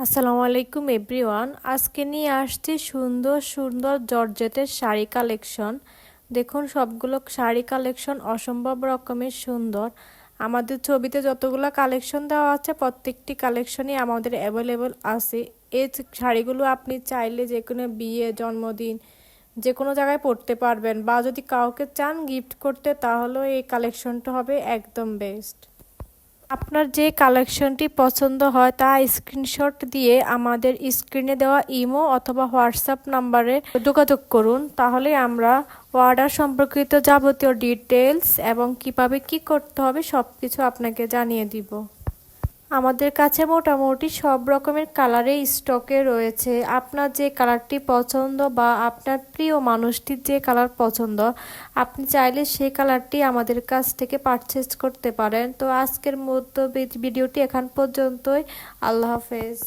আসসালামু আলাইকুম এভরিওয়ান। আজকে নিয়ে আসছি সুন্দর সুন্দর জর্জেটের শাড়ি কালেকশন। দেখুন সবগুলো শাড়ি কালেকশন অসম্ভব রকমের সুন্দর। আমাদের ছবিতে যতগুলো কালেকশন দেওয়া আছে প্রত্যেকটি কালেকশনই আমাদের অ্যাভেলেবল আছে। এই শাড়িগুলো আপনি চাইলে যে কোনো বিয়ে, জন্মদিন, যে কোনো জায়গায় পরতে পারবেন, বা যদি কাউকে চান গিফট করতে তাহলেও এই কালেকশনটা হবে একদম বেস্ট। আপনার যে কালেকশনটি পছন্দ হয় তা স্ক্রিনশট দিয়ে আমাদের স্ক্রিনে দেওয়া ইমো অথবা হোয়াটসঅ্যাপ নাম্বারে যোগাযোগ করুন। তাহলে আমরা অর্ডার সম্পর্কিত যাবতীয় ডিটেলস এবং কিভাবে কি করতে হবে সব কিছু আপনাকে জানিয়ে দিব। আমাদের কাছে মোটামুটি সব রকমের কালারেই স্টকে রয়েছে। আপনার যে কালারটি পছন্দ বা আপনার প্রিয় মানুষটির যে কালার পছন্দ, আপনি চাইলে সেই কালারটি আমাদের কাছ থেকে পারচেজ করতে পারেন। তো আজকের মতো ভিডিওটি এখান পর্যন্তই। আল্লাহ হাফেজ।